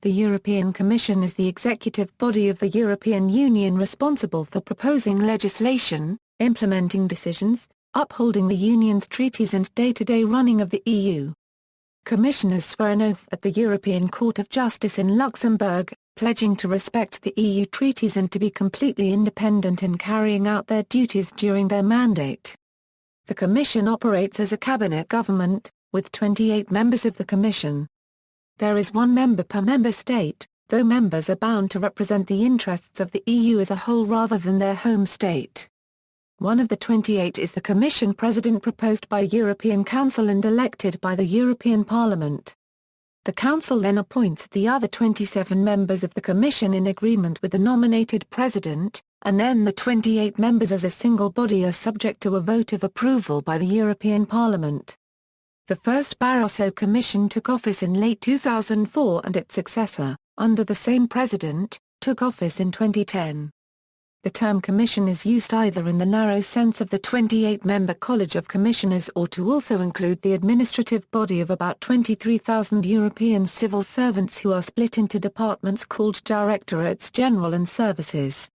The European Commission is the executive body of the European Union responsible for proposing legislation, implementing decisions, upholding the Union's treaties and day-to-day running of the EU. Commissioners swear an oath at the European Court of Justice in Luxembourg, pledging to respect the EU treaties and to be completely independent in carrying out their duties during their mandate. The Commission operates as a cabinet government, with 28 members of the Commission. There is one member per member state, though members are bound to represent the interests of the EU as a whole rather than their home state. One of the 28 is the Commission President proposed by the European Council and elected by the European Parliament. The Council then appoints the other 27 members of the Commission in agreement with the nominated President, and then the 28 members as a single body are subject to a vote of approval by the European Parliament. The first Barroso Commission took office in late 2004 and its successor, under the same President, took office in 2010. The term Commission is used either in the narrow sense of the 28-member College of Commissioners or to also include the administrative body of about 23,000 European civil servants who are split into departments called Directorates General and Services.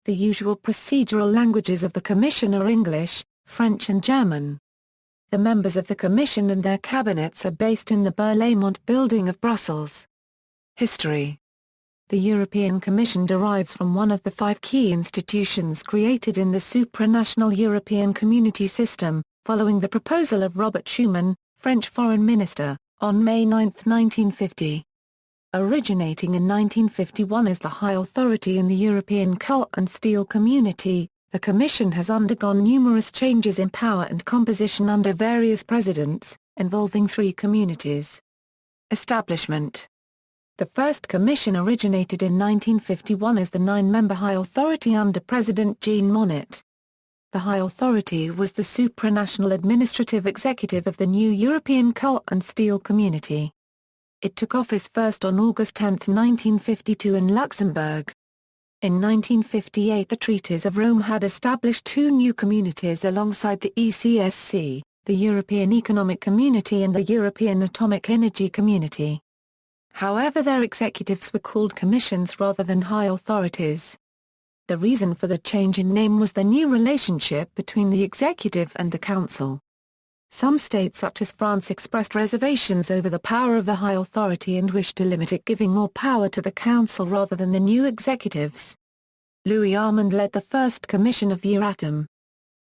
The usual procedural languages of the Commission are English, French and German. The members of the Commission and their cabinets are based in the Berlaymont building of Brussels. History. The European Commission derives from one of the 5 key institutions created in the supranational European Community system, following the proposal of Robert Schuman, French Foreign Minister, on May 9, 1950. Originating in 1951 as the High Authority in the European Coal and Steel Community, the Commission has undergone numerous changes in power and composition under various presidents, involving 3 communities. Establishment. The first Commission originated in 1951 as the 9-member High Authority under President Jean Monnet. The High Authority was the supranational administrative executive of the new European Coal and Steel Community. It took office first on August 10, 1952 in Luxembourg. In 1958 the Treaties of Rome had established 2 new communities alongside the ECSC, the European Economic Community and the European Atomic Energy Community. However, their executives were called commissions rather than high authorities. The reason for the change in name was the new relationship between the executive and the council. Some states such as France expressed reservations over the power of the high authority and wished to limit it, giving more power to the council rather than the new executives. Louis Armand led the first commission of Euratom.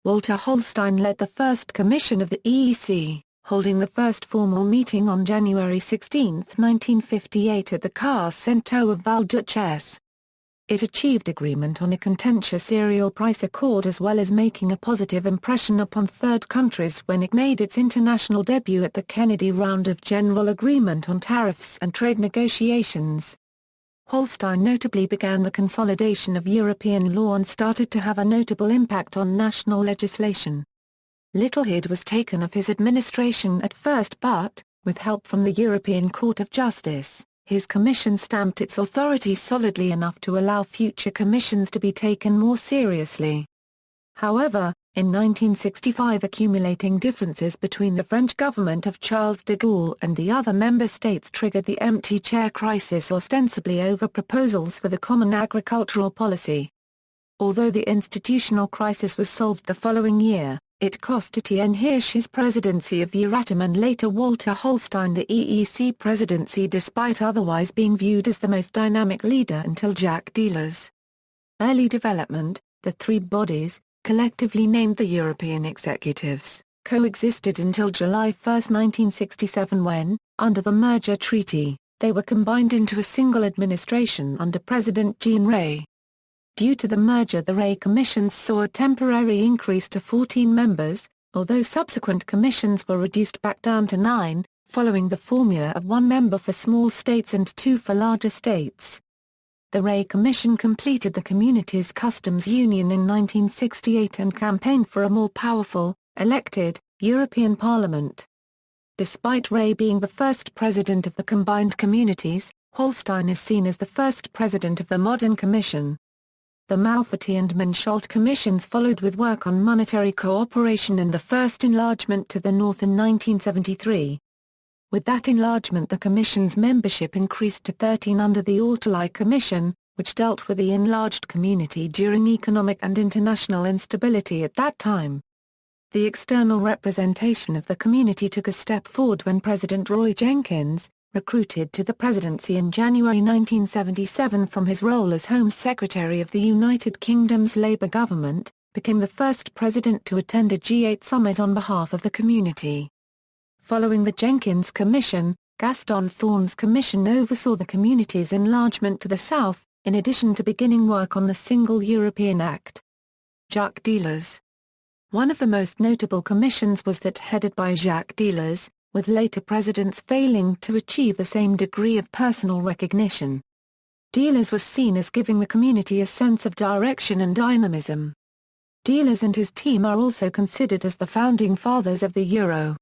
Walter Holstein led the first commission of the EEC, holding the first formal meeting on January 16, 1958 at the Car Centre of Val-Duchesse. It achieved agreement on a contentious cereal price accord as well as making a positive impression upon third countries when it made its international debut at the Kennedy Round of General Agreement on Tariffs and Trade Negotiations. Holstein notably began the consolidation of European law and started to have a notable impact on national legislation. Little heed was taken of his administration at first but, with help from the European Court of Justice, his commission stamped its authority solidly enough to allow future commissions to be taken more seriously. However, in 1965 accumulating differences between the French government of Charles de Gaulle and the other member states triggered the empty chair crisis, ostensibly over proposals for the common agricultural policy. Although the institutional crisis was solved the following year, it cost Etienne Hirsch his presidency of Euratom and later Walter Holstein the EEC presidency, despite otherwise being viewed as the most dynamic leader until Jacques Dealers. Early development. The 3 bodies, collectively named the European Executives, coexisted until July 1, 1967 when, under the merger treaty, they were combined into a single administration under President Jean Rey. Due to the merger, the Rey commissions saw a temporary increase to 14 members, although subsequent commissions were reduced back down to 9, following the formula of 1 member for small states and 2 for larger states. The Rey Commission completed the Communities Customs Union in 1968 and campaigned for a more powerful, elected, European Parliament. Despite Rey being the first president of the combined communities, Holstein is seen as the first president of the modern Commission. The Malfatti and Mansholt commissions followed with work on monetary cooperation and the first enlargement to the north in 1973. With that enlargement, the Commission's membership increased to 13 under the Untitled Commission, which dealt with the enlarged community during economic and international instability at that time. The external representation of the community took a step forward when President Roy Jenkins, recruited to the presidency in January 1977 from his role as Home Secretary of the United Kingdom's Labour government, became the first president to attend a G8 summit on behalf of the community. Following the Jenkins Commission, Gaston Thorn's commission oversaw the community's enlargement to the south, in addition to beginning work on the Single European Act. Jacques Dealers. One of the most notable commissions was that headed by Jacques Dealers, with later presidents failing to achieve the same degree of personal recognition. Dealers was seen as giving the community a sense of direction and dynamism. Dealers and his team are also considered as the founding fathers of the euro.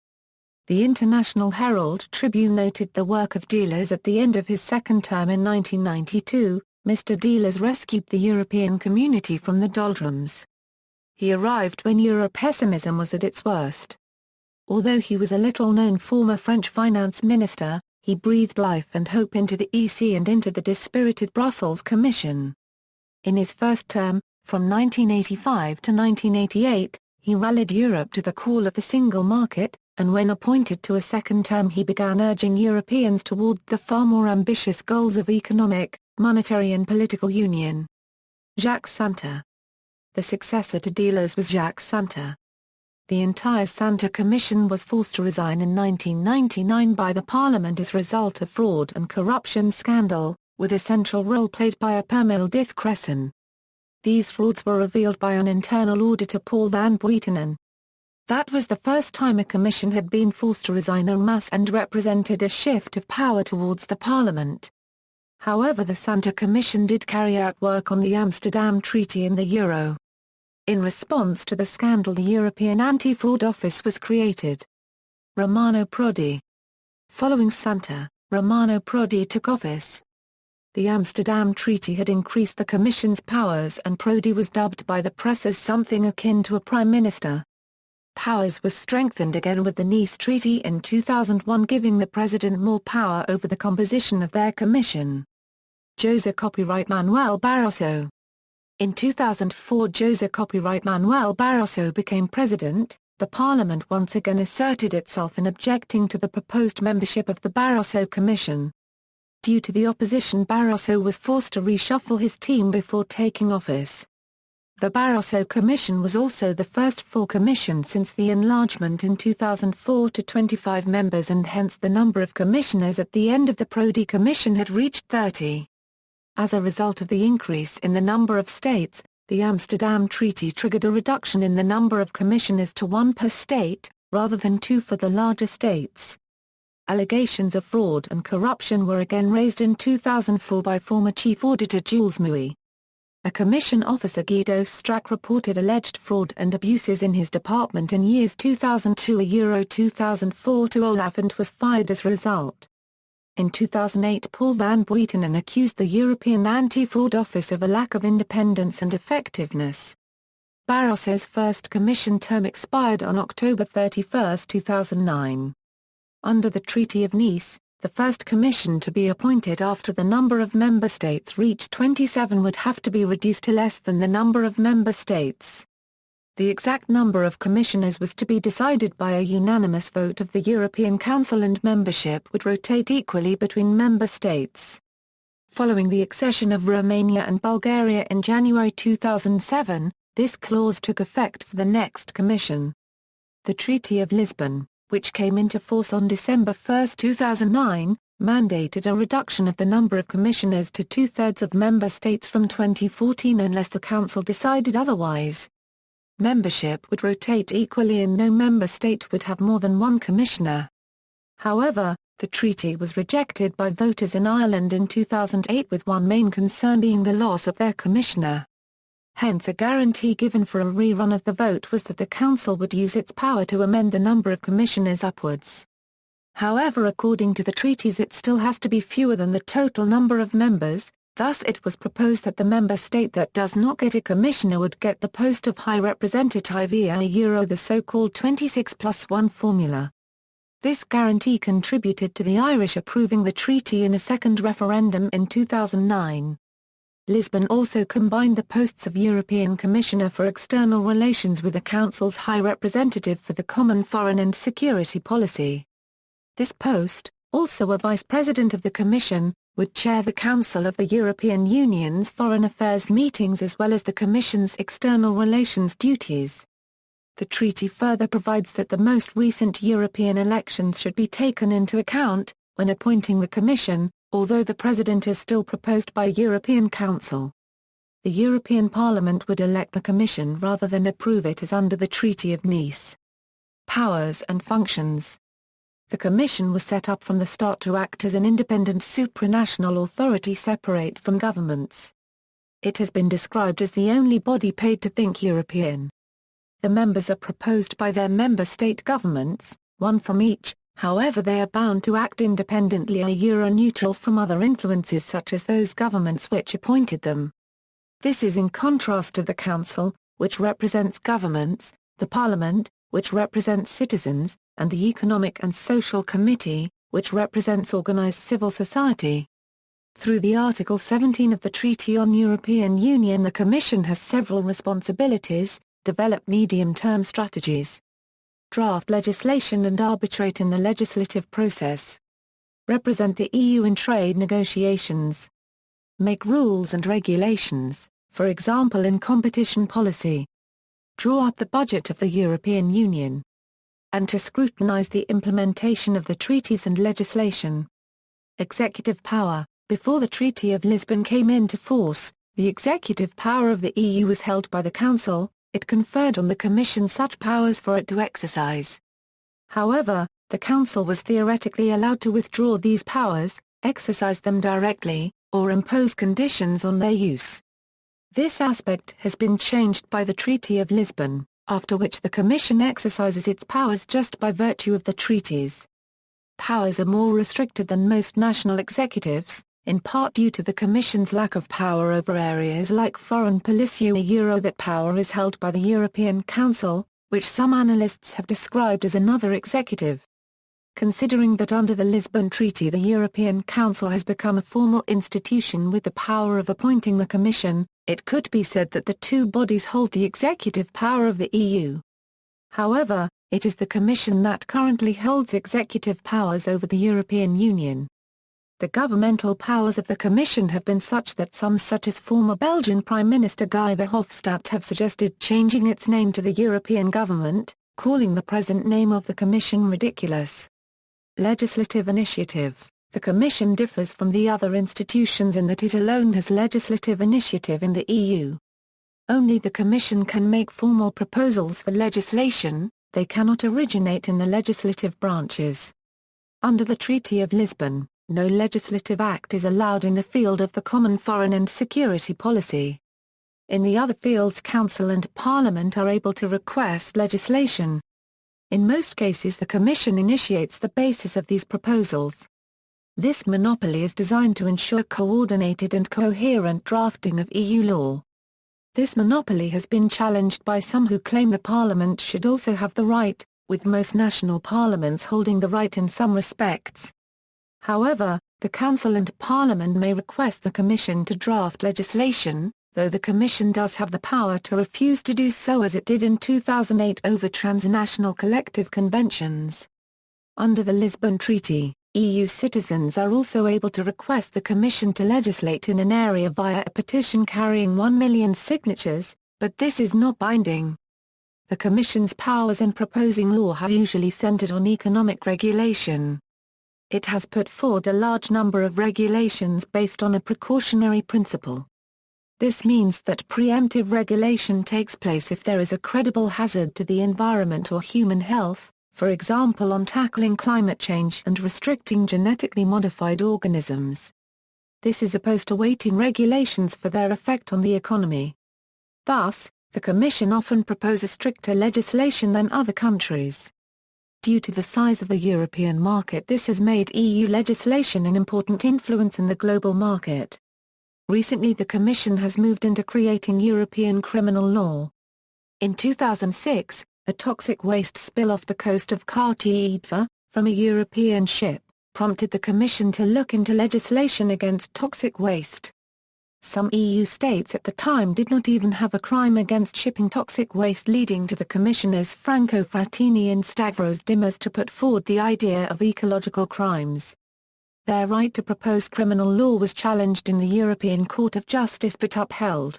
The International Herald Tribune noted the work of Dealers at the end of his second term in 1992. Mr. Dealers rescued the European community from the doldrums. He arrived when Euro pessimism was at its worst. Although he was a little-known former French finance minister, he breathed life and hope into the EC and into the dispirited Brussels Commission. In his first term, from 1985 to 1988, he rallied Europe to the call of the single market, and when appointed to a second term he began urging Europeans toward the far more ambitious goals of economic, monetary and political union. Jacques Santer. The successor to Dealers was Jacques Santer. The entire Santer Commission was forced to resign in 1999 by the Parliament as a result of fraud and corruption scandal, with a central role played by Pernille Cresson. These frauds were revealed by an internal auditor Paul van Buitenen. That was the first time a commission had been forced to resign en masse and represented a shift of power towards the Parliament. However, the Santer Commission did carry out work on the Amsterdam Treaty and the euro. In response to the scandal, the European Anti-Fraud Office was created. Romano Prodi. Following Santer, Romano Prodi took office. The Amsterdam Treaty had increased the Commission's powers and Prodi was dubbed by the press as something akin to a prime minister. Powers were strengthened again with the Nice Treaty in 2001, giving the President more power over the composition of their commission. José Manuel Barroso. In 2004, José Manuel Barroso became president. The Parliament once again asserted itself in objecting to the proposed membership of the Barroso Commission. Due to the opposition, Barroso was forced to reshuffle his team before taking office. The Barroso Commission was also the first full commission since the enlargement in 2004 to 25 members, and hence the number of commissioners at the end of the Prodi Commission had reached 30. As a result of the increase in the number of states, the Amsterdam Treaty triggered a reduction in the number of commissioners to 1 per state, rather than 2 for the larger states. Allegations of fraud and corruption were again raised in 2004 by former Chief Auditor Jules Mouy. A Commission officer, Guido Strack, reported alleged fraud and abuses in his department in years 2002–2004 to Olaf and was fired as a result. In 2008, Paul van Buitenen accused the European Anti-Fraud Office of a lack of independence and effectiveness. Barroso's first Commission term expired on October 31, 2009. Under the Treaty of Nice, the first Commission to be appointed after the number of member states reached 27 would have to be reduced to less than the number of member states. The exact number of commissioners was to be decided by a unanimous vote of the European Council, and membership would rotate equally between member states. Following the accession of Romania and Bulgaria in January 2007, this clause took effect for the next Commission. The Treaty of Lisbon, which came into force on December 1, 2009, mandated a reduction of the number of commissioners to 2/3 of member states from 2014 unless the Council decided otherwise. Membership would rotate equally and no member state would have more than one commissioner. However, the treaty was rejected by voters in Ireland in 2008, with one main concern being the loss of their commissioner. Hence, a guarantee given for a rerun of the vote was that the Council would use its power to amend the number of commissioners upwards. However, according to the treaties, it still has to be fewer than the total number of members. Thus it was proposed that the member state that does not get a commissioner would get the post of High Representative via the so-called 26+1 formula. This guarantee contributed to the Irish approving the treaty in a second referendum in 2009. Lisbon also combined the posts of European Commissioner for External Relations with the Council's High Representative for the Common Foreign and Security Policy. This post, also a Vice President of the Commission, would chair the Council of the European Union's foreign affairs meetings as well as the Commission's external relations duties. The treaty further provides that the most recent European elections should be taken into account when appointing the Commission, although the President is still proposed by European Council. The European Parliament would elect the Commission rather than approve it as under the Treaty of Nice. Powers and functions. The Commission was set up from the start to act as an independent supranational authority separate from governments. It has been described as the only body paid to think European. The members are proposed by their member state governments, one from each. However, they are bound to act independently and are Euro-neutral from other influences such as those governments which appointed them. This is in contrast to the Council, which represents governments, the Parliament, which represents citizens, and the Economic and Social Committee, which represents organized civil society. Through the Article 17 of the Treaty on European Union, the Commission has several responsibilities: develop medium-term strategies, draft legislation and arbitrate in the legislative process, represent the EU in trade negotiations, make rules and regulations, for example in competition policy, draw up the budget of the European Union, and to scrutinize the implementation of the treaties and legislation. Executive power. Before the Treaty of Lisbon came into force, the executive power of the EU was held by the Council. It conferred on the Commission such powers for it to exercise. However, the Council was theoretically allowed to withdraw these powers, exercise them directly, or impose conditions on their use. This aspect has been changed by the Treaty of Lisbon, after which the Commission exercises its powers just by virtue of the treaties. Powers are more restricted than most national executives, in part due to the Commission's lack of power over areas like foreign policy. That power is held by the European Council, which some analysts have described as another executive. Considering that under the Lisbon Treaty the European Council has become a formal institution with the power of appointing the Commission, it could be said that the two bodies hold the executive power of the EU. However, it is the Commission that currently holds executive powers over the European Union. The governmental powers of the Commission have been such that some such as former Belgian Prime Minister Guy Verhofstadt have suggested changing its name to the European Government, calling the present name of the Commission ridiculous. Legislative initiative. The Commission differs from the other institutions in that it alone has legislative initiative in the EU. Only the Commission can make formal proposals for legislation, they cannot originate in the legislative branches. Under the Treaty of Lisbon, no legislative act is allowed in the field of the common foreign and security policy. In the other fields Council and Parliament are able to request legislation. In most cases the Commission initiates the basis of these proposals. This monopoly is designed to ensure coordinated and coherent drafting of EU law. This monopoly has been challenged by some who claim the Parliament should also have the right, with most national parliaments holding the right in some respects. However, the Council and Parliament may request the Commission to draft legislation, though the Commission does have the power to refuse to do so as it did in 2008 over transnational collective conventions. Under the Lisbon Treaty, EU citizens are also able to request the Commission to legislate in an area via a petition carrying 1 million signatures, but this is not binding. The Commission's powers in proposing law have usually centered on economic regulation. It has put forward a large number of regulations based on a precautionary principle. This means that preemptive regulation takes place if there is a credible hazard to the environment or human health, for example on tackling climate change and restricting genetically modified organisms. This is opposed to waiting regulations for their effect on the economy. Thus, the Commission often proposes stricter legislation than other countries. Due to the size of the European market, this has made EU legislation an important influence in the global market. Recently the Commission has moved into creating European criminal law. In 2006, a toxic waste spill off the coast of Kati, from a European ship, prompted the Commission to look into legislation against toxic waste. Some EU states at the time did not even have a crime against shipping toxic waste, leading to the Commissioners Franco Frattini and Stavros Dimas to put forward the idea of ecological crimes. Their right to propose criminal law was challenged in the European Court of Justice but upheld.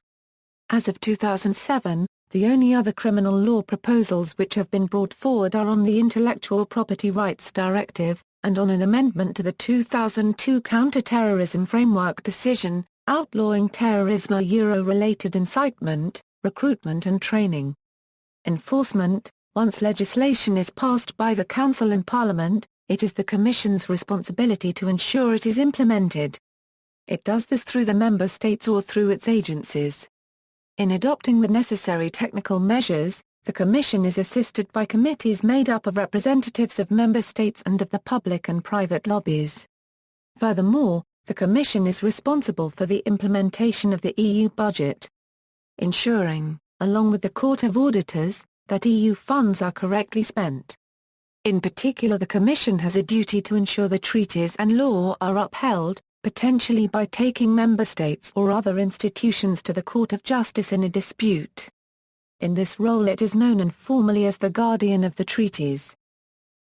As of 2007, the only other criminal law proposals which have been brought forward are on the Intellectual Property Rights Directive, and on an amendment to the 2002 Counter-Terrorism Framework Decision, outlawing terrorism or Euro-related incitement, recruitment and training. Enforcement: once legislation is passed by the Council and Parliament, it is the Commission's responsibility to ensure it is implemented. It does this through the Member States or through its agencies. In adopting the necessary technical measures, the Commission is assisted by committees made up of representatives of Member States and of the public and private lobbies. Furthermore, the Commission is responsible for the implementation of the EU budget, ensuring, along with the Court of Auditors, that EU funds are correctly spent. In particular, the Commission has a duty to ensure the treaties and law are upheld, potentially by taking Member States or other institutions to the Court of Justice in a dispute. In this role it is known informally as the guardian of the treaties.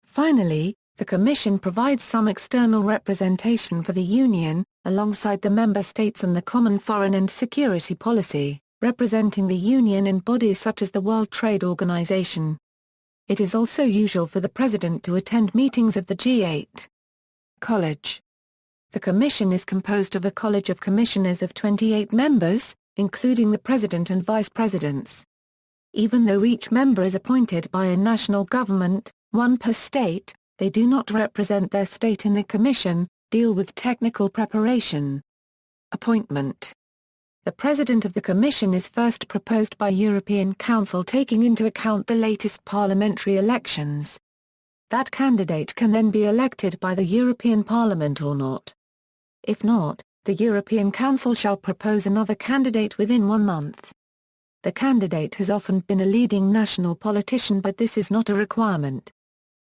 Finally, the Commission provides some external representation for the Union, alongside the Member States and the Common Foreign and Security Policy, representing the Union in bodies such as the World Trade Organization. It is also usual for the President to attend meetings of the G8. College. The Commission is composed of a College of Commissioners of 28 members, including the President and Vice Presidents. Even though each member is appointed by a national government, one per state, they do not represent their state in the Commission, deal with technical preparation. Appointment. The President of the Commission is first proposed by European Council taking into account the latest parliamentary elections. That candidate can then be elected by the European Parliament or not. If not, the European Council shall propose another candidate within 1 month. The candidate has often been a leading national politician, but this is not a requirement.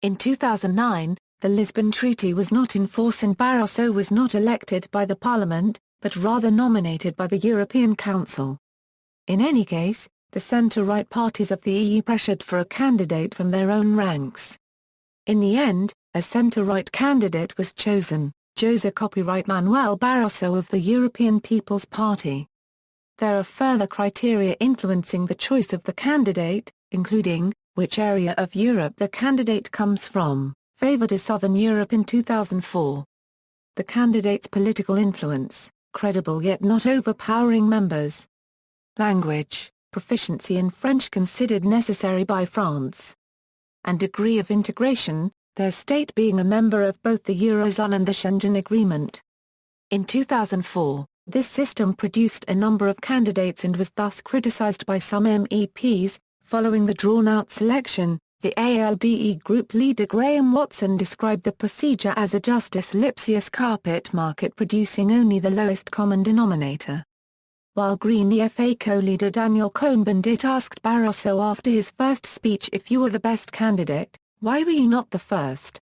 In 2009, the Lisbon Treaty was not in force and Barroso was not elected by the Parliament, but rather nominated by the European Council. In any case, the centre-right parties of the EU pressured for a candidate from their own ranks. In the end, a centre-right candidate was chosen, José Manuel Barroso of the European People's Party. There are further criteria influencing the choice of the candidate, including which area of Europe the candidate comes from, favoured as Southern Europe in 2004. The candidate's political influence, credible yet not overpowering members. Language, proficiency in French considered necessary by France. And degree of integration, their state being a member of both the Eurozone and the Schengen Agreement. In 2004, this system produced a number of candidates and was thus criticised by some MEPs. Following the drawn-out selection, the ALDE group leader Graham Watson described the procedure as a Justice Lipsius carpet market producing only the lowest common denominator. While Green EFA co-leader Daniel Cohn-Bendit asked Barroso after his first speech, if you were the best candidate, why were you not the first?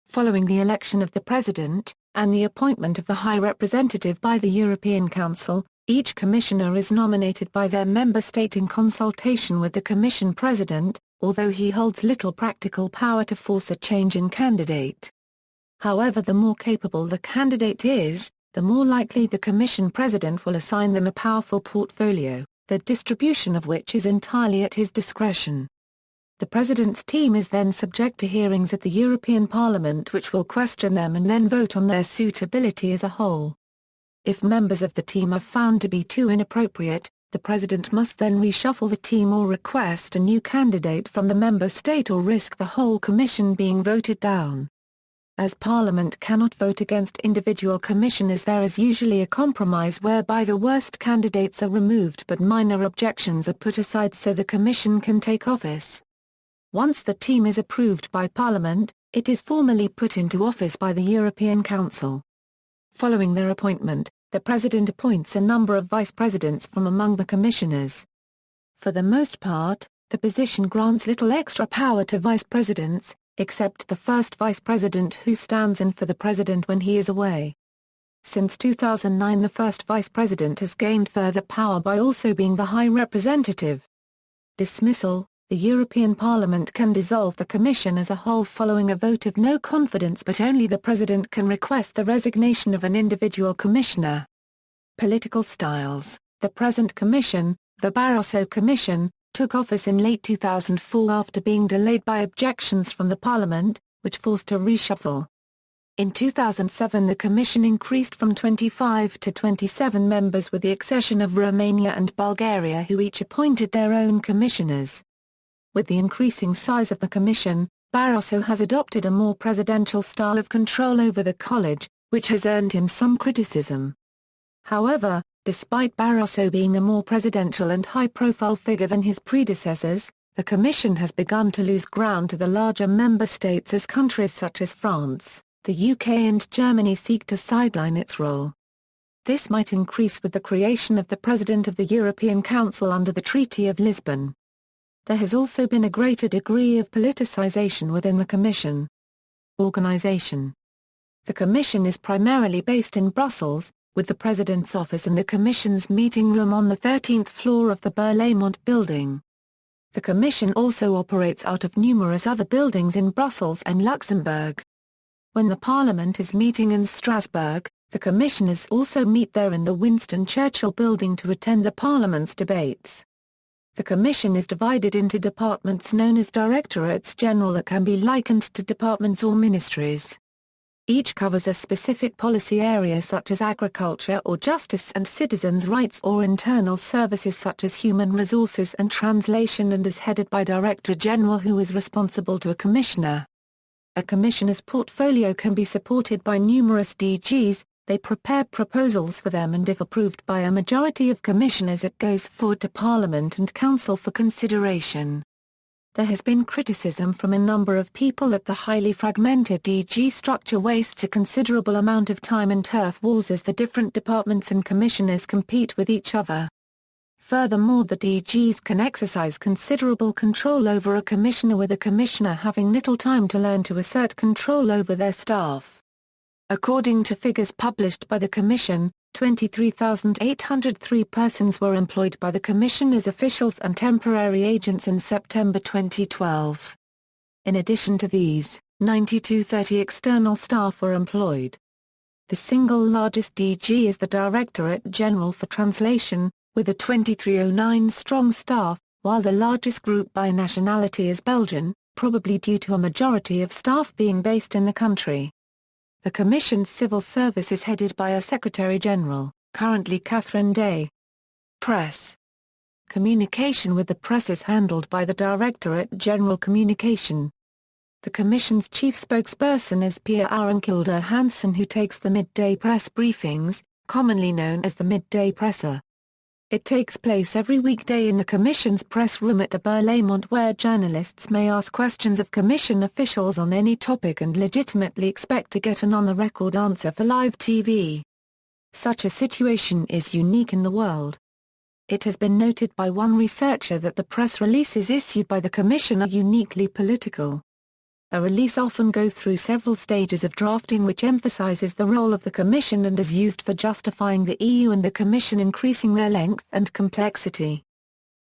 Following the election of the President, and the appointment of the High Representative by the European Council, each commissioner is nominated by their member state in consultation with the Commission President, although he holds little practical power to force a change in candidate. However, the more capable the candidate is, the more likely the Commission President will assign them a powerful portfolio, the distribution of which is entirely at his discretion. The President's team is then subject to hearings at the European Parliament which will question them and then vote on their suitability as a whole. If members of the team are found to be too inappropriate, the President must then reshuffle the team or request a new candidate from the member state or risk the whole Commission being voted down. As Parliament cannot vote against individual commissioners, there is usually a compromise whereby the worst candidates are removed but minor objections are put aside so the Commission can take office. Once the team is approved by Parliament, it is formally put into office by the European Council. Following their appointment, the President appoints a number of Vice Presidents from among the Commissioners. For the most part, the position grants little extra power to Vice Presidents, except the first vice president who stands in for the president when he is away. Since 2009 the first vice president has gained further power by also being the High Representative. Dismissal. The European Parliament can dissolve the Commission as a whole following a vote of no confidence, but only the President can request the resignation of an individual commissioner. Political styles. The present Commission, the Barroso Commission, took office in late 2004 after being delayed by objections from the Parliament, which forced a reshuffle. In 2007 the Commission increased from 25 to 27 members with the accession of Romania and Bulgaria, who each appointed their own commissioners. With the increasing size of the Commission, Barroso has adopted a more presidential style of control over the College, which has earned him some criticism. However, despite Barroso being a more presidential and high-profile figure than his predecessors, the Commission has begun to lose ground to the larger member states as countries such as France, the UK and Germany seek to sideline its role. This might increase with the creation of the President of the European Council under the Treaty of Lisbon. There has also been a greater degree of politicization within the Commission. Organization. The Commission is primarily based in Brussels, with the President's office in the Commission's meeting room on the 13th floor of the Berlaymont building. The Commission also operates out of numerous other buildings in Brussels and Luxembourg. When the Parliament is meeting in Strasbourg, the Commissioners also meet there in the Winston Churchill building to attend the Parliament's debates. The Commission is divided into departments known as Directorates General that can be likened to departments or ministries. Each covers a specific policy area such as agriculture or justice and citizens' rights, or internal services such as human resources and translation, and is headed by Director General who is responsible to a Commissioner. A Commissioner's portfolio can be supported by numerous DGs. They prepare proposals for them, and if approved by a majority of Commissioners it goes forward to Parliament and Council for consideration. There has been criticism from a number of people that the highly fragmented DG structure wastes a considerable amount of time and turf wars as the different departments and Commissioners compete with each other. Furthermore, the DGs can exercise considerable control over a Commissioner, with a Commissioner having little time to learn to assert control over their staff. According to figures published by the Commission, 23,803 persons were employed by the Commission as officials and temporary agents in September 2012. In addition to these, 9,230 external staff were employed. The single largest DG is the Directorate General for Translation, with a 2,309-strong staff, while the largest group by nationality is Belgian, probably due to a majority of staff being based in the country. The Commission's civil service is headed by a Secretary-General, currently Catherine Day. Press. Communication with the press is handled by the Directorate General Communication. The Commission's chief spokesperson is Pia Arenkilde Hansen, who takes the midday press briefings, commonly known as the midday presser. It takes place every weekday in the Commission's press room at the Berlaymont, where journalists may ask questions of Commission officials on any topic and legitimately expect to get an on-the-record answer for live TV. Such a situation is unique in the world. It has been noted by one researcher that the press releases issued by the Commission are uniquely political. A release often goes through several stages of drafting, which emphasizes the role of the Commission and is used for justifying the EU and the Commission increasing their length and complexity.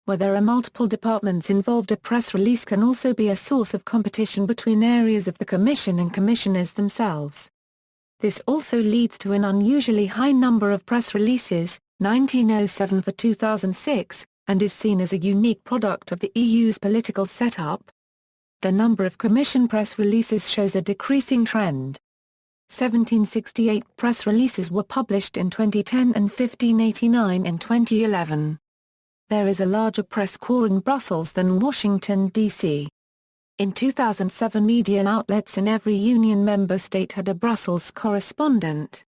Where there are multiple departments involved, a press release can also be a source of competition between areas of the Commission and Commissioners themselves. This also leads to an unusually high number of press releases, 1907 for 2006, and is seen as a unique product of the EU's political setup. The number of Commission press releases shows a decreasing trend. 1768 press releases were published in 2010 and 1589 in 2011. There is a larger press corps in Brussels than Washington, D.C. In 2007, media outlets in every Union member state had a Brussels correspondent.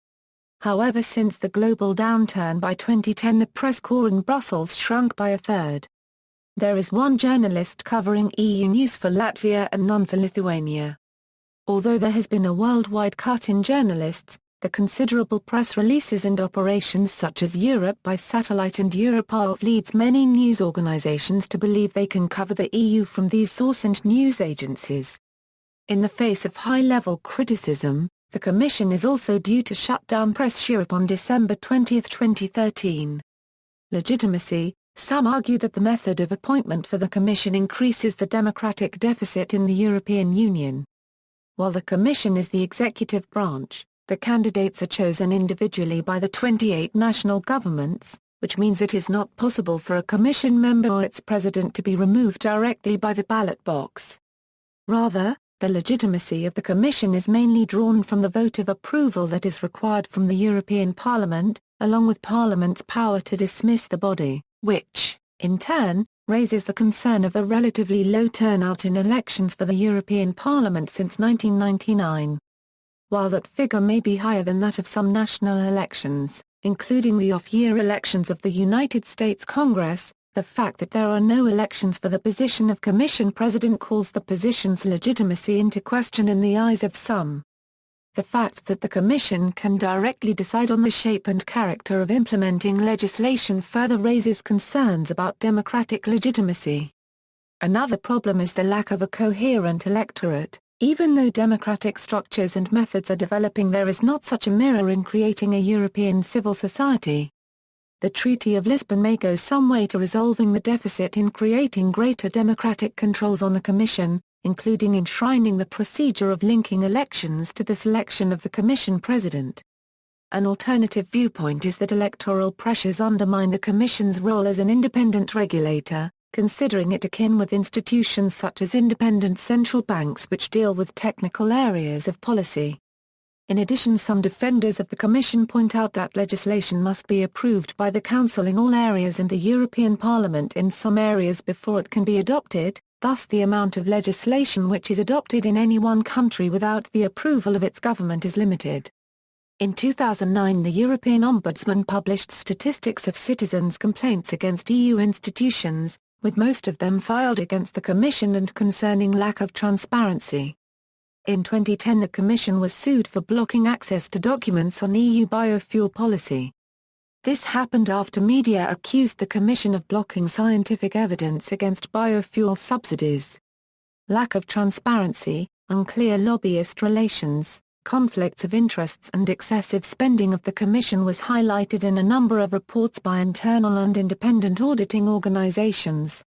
However, since the global downturn by 2010, the press corps in Brussels shrunk by a third. There is one journalist covering EU news for Latvia and none for Lithuania. Although there has been a worldwide cut in journalists, the considerable press releases and operations such as Europe by Satellite and Europol leads many news organizations to believe they can cover the EU from these source and news agencies. In the face of high-level criticism, the Commission is also due to shut down Press Europe on December 20, 2013. Legitimacy. Some argue that the method of appointment for the Commission increases the democratic deficit in the European Union. While the Commission is the executive branch, the candidates are chosen individually by the 28 national governments, which means it is not possible for a Commission member or its president to be removed directly by the ballot box. Rather, the legitimacy of the Commission is mainly drawn from the vote of approval that is required from the European Parliament, along with Parliament's power to dismiss the body, which, in turn, raises the concern of the relatively low turnout in elections for the European Parliament since 1999. While that figure may be higher than that of some national elections, including the off-year elections of the United States Congress, the fact that there are no elections for the position of Commission President calls the position's legitimacy into question in the eyes of some. The fact that the Commission can directly decide on the shape and character of implementing legislation further raises concerns about democratic legitimacy. Another problem is the lack of a coherent electorate. Even though democratic structures and methods are developing, there is not such a mirror in creating a European civil society. The Treaty of Lisbon may go some way to resolving the deficit in creating greater democratic controls on the Commission, including enshrining the procedure of linking elections to the selection of the Commission President. An alternative viewpoint is that electoral pressures undermine the Commission's role as an independent regulator, considering it akin with institutions such as independent central banks which deal with technical areas of policy. In addition, some defenders of the Commission point out that legislation must be approved by the Council in all areas and the European Parliament in some areas before it can be adopted, thus the amount of legislation which is adopted in any one country without the approval of its government is limited. In 2009, the European Ombudsman published statistics of citizens' complaints against EU institutions, with most of them filed against the Commission and concerning lack of transparency. In 2010, the Commission was sued for blocking access to documents on EU biofuel policy. This happened after media accused the Commission of blocking scientific evidence against biofuel subsidies. Lack of transparency, unclear lobbyist relations, conflicts of interests and excessive spending of the Commission was highlighted in a number of reports by internal and independent auditing organizations.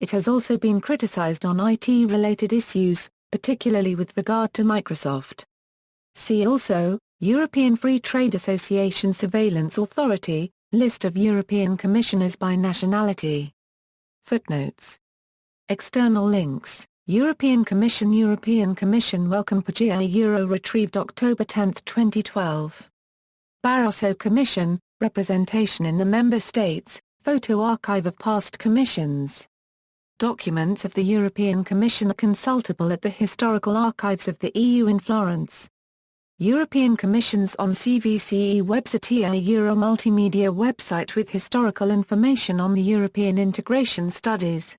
It has also been criticized on IT-related issues, particularly with regard to Microsoft. See also, European Free Trade Association Surveillance Authority, List of European Commissioners by nationality. Footnotes. External links. European Commission Welcome Pagina Euro retrieved October 10, 2012. Barroso Commission, Representation in the Member States, Photo Archive of Past Commissions. Documents of the European Commission are consultable at the Historical Archives of the EU in Florence. European Commissions on CVCE website. A Euro multimedia website with historical information on the European integration studies.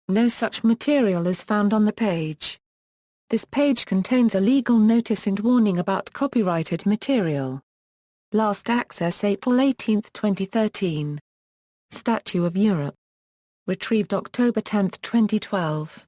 No such material is found on the page. This page contains a legal notice and warning about copyrighted material. Last access April 18, 2013. Statue of Europe. Retrieved October 10, 2012.